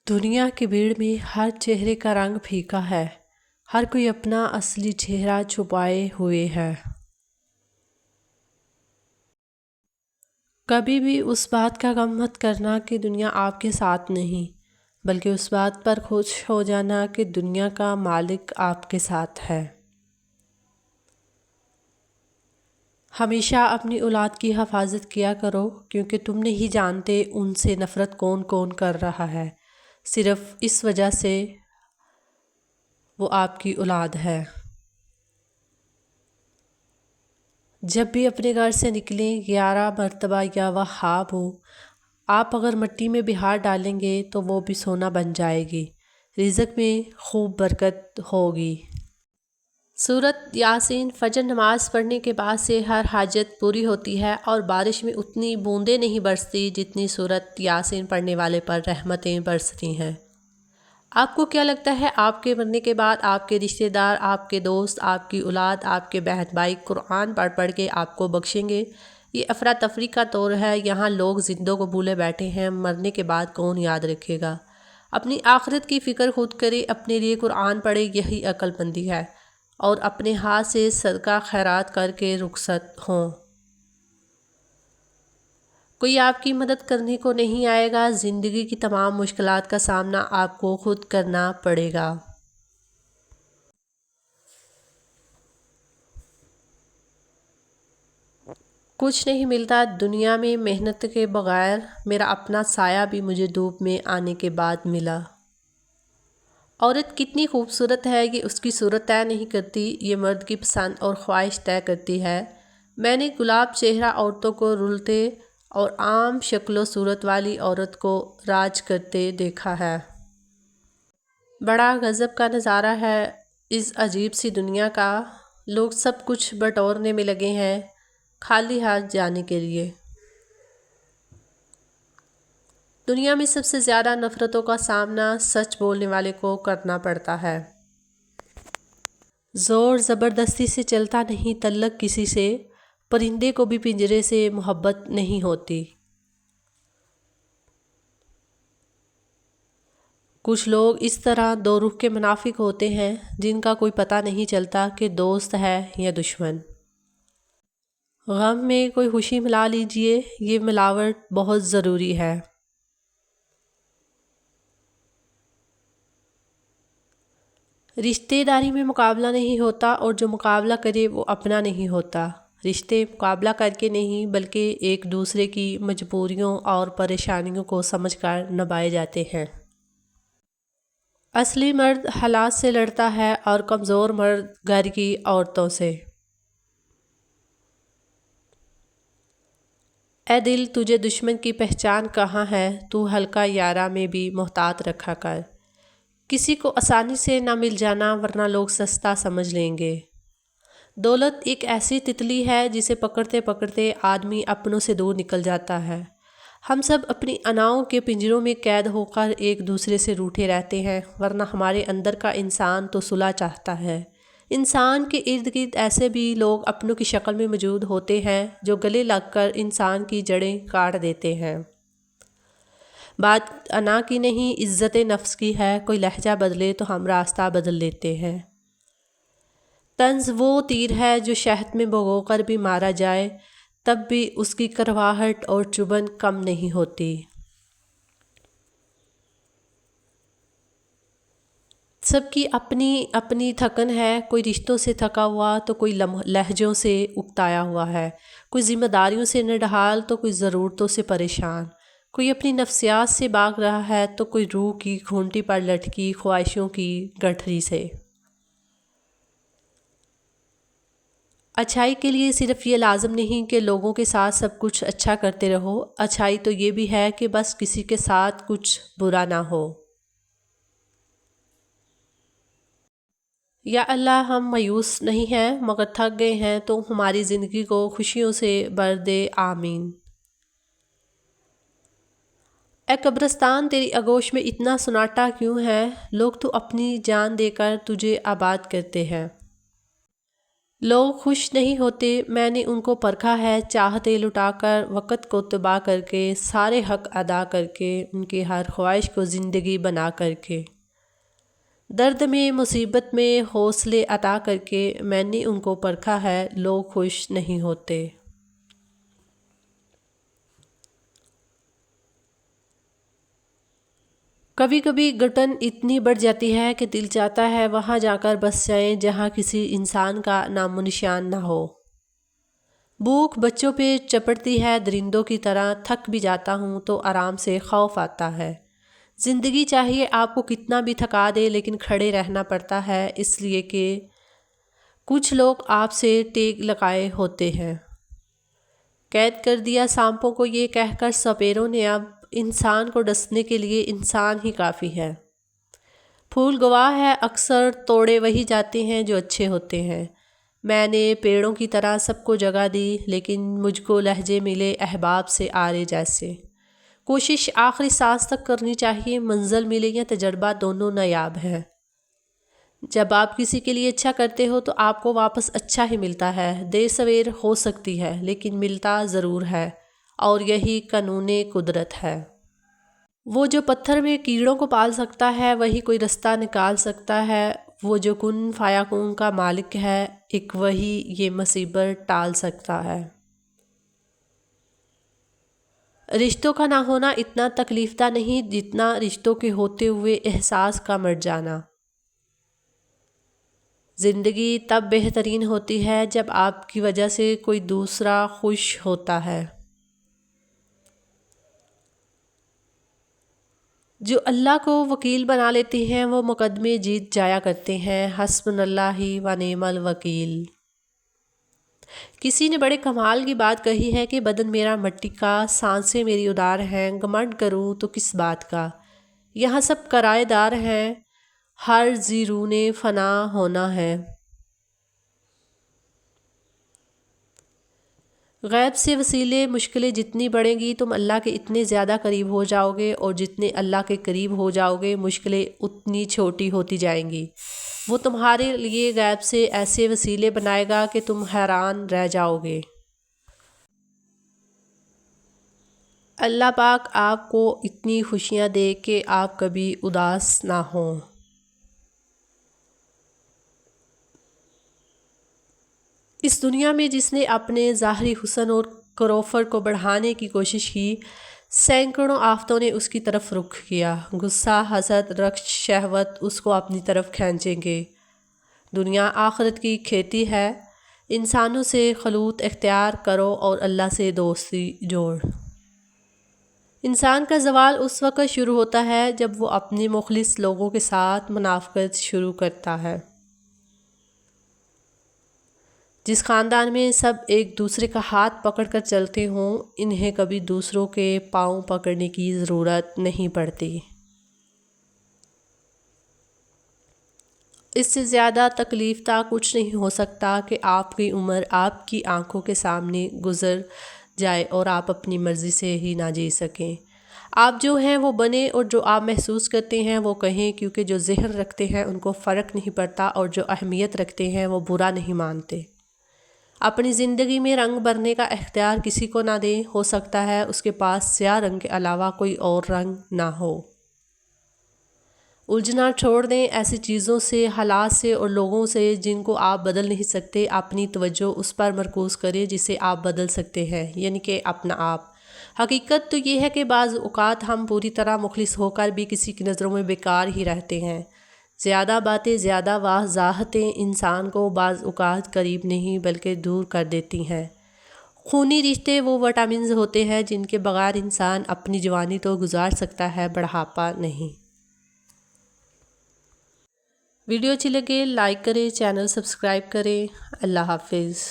دنیا کی بھیڑ میں ہر چہرے کا رنگ پھیکا ہے، ہر کوئی اپنا اصلی چہرہ چھپائے ہوئے ہے۔ کبھی بھی اس بات کا غم مت کرنا کہ دنیا آپ کے ساتھ نہیں، بلکہ اس بات پر خوش ہو جانا کہ دنیا کا مالک آپ کے ساتھ ہے۔ ہمیشہ اپنی اولاد کی حفاظت کیا کرو، کیونکہ تم نہیں جانتے ان سے نفرت کون کون کر رہا ہے، صرف اس وجہ سے وہ آپ کی اولاد ہے۔ جب بھی اپنے گھر سے نکلیں 11 مرتبہ یا وہاب ہو، آپ اگر مٹی میں بہار ڈالیں گے تو وہ بھی سونا بن جائے گی، رزق میں خوب برکت ہوگی۔ سورۃ یاسین فجر نماز پڑھنے کے بعد سے ہر حاجت پوری ہوتی ہے، اور بارش میں اتنی بوندیں نہیں برستی جتنی سورۃ یاسین پڑھنے والے پر رحمتیں برستی ہیں۔ آپ کو کیا لگتا ہے آپ کے مرنے کے بعد آپ کے رشتہ دار، آپ کے دوست، آپ کی اولاد، آپ کے بہن بھائی قرآن پڑھ پڑھ کے آپ کو بخشیں گے؟ یہ افراتفری کا دور ہے، یہاں لوگ زندوں کو بھولے بیٹھے ہیں، مرنے کے بعد کون یاد رکھے گا؟ اپنی آخرت کی فکر خود کرے، اپنے لیے قرآن پڑھے، یہی عقل مندی ہے، اور اپنے ہاتھ سے صدقہ خیرات کر کے رخصت ہوں۔ کوئی آپ کی مدد کرنے کو نہیں آئے گا، زندگی کی تمام مشکلات کا سامنا آپ کو خود کرنا پڑے گا۔ کچھ نہیں ملتا دنیا میں محنت کے بغیر، میرا اپنا سایہ بھی مجھے دھوپ میں آنے کے بعد ملا۔ عورت کتنی خوبصورت ہے یہ اس کی صورت طے نہیں کرتی، یہ مرد کی پسند اور خواہش طے کرتی ہے۔ میں نے گلاب چہرہ عورتوں کو رلتے اور عام شکل و صورت والی عورت کو راج کرتے دیکھا ہے۔ بڑا غضب کا نظارہ ہے اس عجیب سی دنیا کا، لوگ سب کچھ بٹورنے میں لگے ہیں خالی ہاتھ جانے کے لیے۔ دنیا میں سب سے زیادہ نفرتوں کا سامنا سچ بولنے والے کو کرنا پڑتا ہے۔ زور زبردستی سے چلتا نہیں تعلق کسی سے، پرندے کو بھی پنجرے سے محبت نہیں ہوتی۔ کچھ لوگ اس طرح دو رخ کے منافق ہوتے ہیں جن کا کوئی پتہ نہیں چلتا کہ دوست ہے یا دشمن۔ غم میں کوئی خوشی ملا لیجئے، یہ ملاوٹ بہت ضروری ہے۔ رشتہ داری میں مقابلہ نہیں ہوتا، اور جو مقابلہ کرے وہ اپنا نہیں ہوتا۔ رشتے مقابلہ کر کے نہیں بلکہ ایک دوسرے کی مجبوریوں اور پریشانیوں کو سمجھ کر نبھائے جاتے ہیں۔ اصلی مرد حالات سے لڑتا ہے اور کمزور مرد گھر کی عورتوں سے۔ اے دل تجھے دشمن کی پہچان کہاں ہے، تو حلقہ یارا میں بھی محتاط رکھا کر۔ کسی کو آسانی سے نہ مل جانا ورنہ لوگ سستا سمجھ لیں گے۔ دولت ایک ایسی تتلی ہے جسے پکڑتے پکڑتے آدمی اپنوں سے دور نکل جاتا ہے۔ ہم سب اپنی اناؤں کے پنجروں میں قید ہو کر ایک دوسرے سے روٹھے رہتے ہیں، ورنہ ہمارے اندر کا انسان تو صلح چاہتا ہے۔ انسان کے ارد گرد ایسے بھی لوگ اپنوں کی شکل میں موجود ہوتے ہیں جو گلے لگ کر انسان کی جڑیں کاٹ دیتے ہیں۔ بات انا کی نہیں، عزت نفس کی ہے، کوئی لہجہ بدلے تو ہم راستہ بدل لیتے ہیں۔ طنز وہ تیر ہے جو شہد میں بھگو کر بھی مارا جائے تب بھی اس کی کرواہٹ اور چبھن کم نہیں ہوتی۔ سب کی اپنی اپنی تھکن ہے، کوئی رشتوں سے تھکا ہوا تو کوئی لہجوں سے اکتایا ہوا ہے، کوئی ذمہ داریوں سے نڈھال تو کوئی ضرورتوں سے پریشان، کوئی اپنی نفسیات سے بھاگ رہا ہے تو کوئی روح کی گھونٹی پر لٹکی خواہشوں کی گٹھری سے۔ اچھائی کے لیے صرف یہ لازم نہیں کہ لوگوں کے ساتھ سب کچھ اچھا کرتے رہو، اچھائی تو یہ بھی ہے کہ بس کسی کے ساتھ کچھ برا نہ ہو۔ یا اللہ ہم مایوس نہیں ہیں مگر تھک گئے ہیں، تو ہماری زندگی کو خوشیوں سے بھر دے، آمین۔ اے قبرستان تیری آغوش میں اتنا سناٹا کیوں ہے، لوگ تو اپنی جان دے کر تجھے آباد کرتے ہیں۔ لوگ خوش نہیں ہوتے، میں نے ان کو پرکھا ہے، چاہتے لٹا کر، وقت کو تباہ کر کے، سارے حق ادا کر کے، ان کی ہر خواہش کو زندگی بنا کر کے، درد میں مصیبت میں حوصلے عطا کر کے، میں نے ان کو پرکھا ہے، لوگ خوش نہیں ہوتے۔ کبھی کبھی گھٹن اتنی بڑھ جاتی ہے کہ دل چاہتا ہے وہاں جا کر بس جائیں جہاں کسی انسان کا نام و نشان نہ ہو۔ بھوک بچوں پہ چپڑتی ہے درندوں کی طرح، تھک بھی جاتا ہوں تو آرام سے خوف آتا ہے۔ زندگی چاہیے آپ کو کتنا بھی تھکا دے لیکن کھڑے رہنا پڑتا ہے، اس لیے کہ کچھ لوگ آپ سے ٹیک لگائے ہوتے ہیں۔ قید کر دیا سانپوں کو یہ کہہ کر سپیروں نے اب انسان کو ڈسنے کے لیے انسان ہی کافی ہے۔ پھول گواہ ہے اکثر توڑے وہی جاتے ہیں جو اچھے ہوتے ہیں۔ میں نے پیڑوں کی طرح سب کو جگہ دی لیکن مجھ کو لہجے ملے احباب سے آرے جیسے۔ کوشش آخری سانس تک کرنی چاہیے، منزل ملے یا تجربہ دونوں نایاب ہیں۔ جب آپ کسی کے لیے اچھا کرتے ہو تو آپ کو واپس اچھا ہی ملتا ہے، دیر سویر ہو سکتی ہے لیکن ملتا ضرور ہے، اور یہی قانون قدرت ہے۔ وہ جو پتھر میں کیڑوں کو پال سکتا ہے وہی کوئی رستہ نکال سکتا ہے، وہ جو کن فیکون کا مالک ہے ایک وہی یہ مصیبت ٹال سکتا ہے۔ رشتوں کا نہ ہونا اتنا تکلیف دہ نہیں جتنا رشتوں کے ہوتے ہوئے احساس کا مر جانا۔ زندگی تب بہترین ہوتی ہے جب آپ کی وجہ سے کوئی دوسرا خوش ہوتا ہے۔ جو اللہ کو وکیل بنا لیتے ہیں وہ مقدمے جیت جایا کرتے ہیں۔ حسبنا اللہ و نعم الوکیل۔ کسی نے بڑے کمال کی بات کہی ہے کہ بدن میرا مٹی کا، سانسیں میری ادار ہیں، گھمنڈ کروں تو کس بات کا، یہاں سب کرائے دار ہیں، ہر زیرون فنا ہونا ہے۔ غیب سے وسیلے مشکلیں جتنی بڑھیں گی تم اللہ کے اتنے زیادہ قریب ہو جاؤ گے، اور جتنے اللہ کے قریب ہو جاؤ گے مشکلیں اتنی چھوٹی ہوتی جائیں گی۔ وہ تمہارے لیے غیب سے ایسے وسیلے بنائے گا کہ تم حیران رہ جاؤ گے۔ اللہ پاک آپ کو اتنی خوشیاں دے کہ آپ کبھی اداس نہ ہوں۔ اس دنیا میں جس نے اپنے ظاہری حسن اور کروفر کو بڑھانے کی کوشش کی، سینکڑوں آفتوں نے اس کی طرف رخ کیا۔ غصہ، حسد، رکش، شہوت اس کو اپنی طرف کھینچیں گے۔ دنیا آخرت کی کھیتی ہے، انسانوں سے خلوت اختیار کرو اور اللہ سے دوستی جوڑ۔ انسان کا زوال اس وقت شروع ہوتا ہے جب وہ اپنے مخلص لوگوں کے ساتھ منافقت شروع کرتا ہے۔ جس خاندان میں سب ایک دوسرے کا ہاتھ پکڑ کر چلتے ہوں، انہیں کبھی دوسروں کے پاؤں پکڑنے کی ضرورت نہیں پڑتی۔ اس سے زیادہ تکلیف دہ کچھ نہیں ہو سکتا کہ آپ کی عمر آپ کی آنکھوں کے سامنے گزر جائے اور آپ اپنی مرضی سے ہی نہ جی سکیں۔ آپ جو ہیں وہ بنیں اور جو آپ محسوس کرتے ہیں وہ کہیں، کیونکہ جو ذہن رکھتے ہیں ان کو فرق نہیں پڑتا اور جو اہمیت رکھتے ہیں وہ برا نہیں مانتے۔ اپنی زندگی میں رنگ بھرنے کا اختیار کسی کو نہ دیں، ہو سکتا ہے اس کے پاس سیاہ رنگ کے علاوہ کوئی اور رنگ نہ ہو۔ الجھنا چھوڑ دیں ایسی چیزوں سے، حالات سے اور لوگوں سے جن کو آپ بدل نہیں سکتے۔ اپنی توجہ اس پر مرکوز کریں جسے آپ بدل سکتے ہیں، یعنی کہ اپنا آپ۔ حقیقت تو یہ ہے کہ بعض اوقات ہم پوری طرح مخلص ہو کر بھی کسی کی نظروں میں بیکار ہی رہتے ہیں۔ زیادہ باتیں، زیادہ وضاحتیں انسان کو بعض اوقات قریب نہیں بلکہ دور کر دیتی ہیں۔ خونی رشتے وہ وٹامنز ہوتے ہیں جن کے بغیر انسان اپنی جوانی تو گزار سکتا ہے، بڑھاپا نہیں۔ ویڈیو اچھی لگے لائک کریں، چینل سبسکرائب کریں۔ اللہ حافظ۔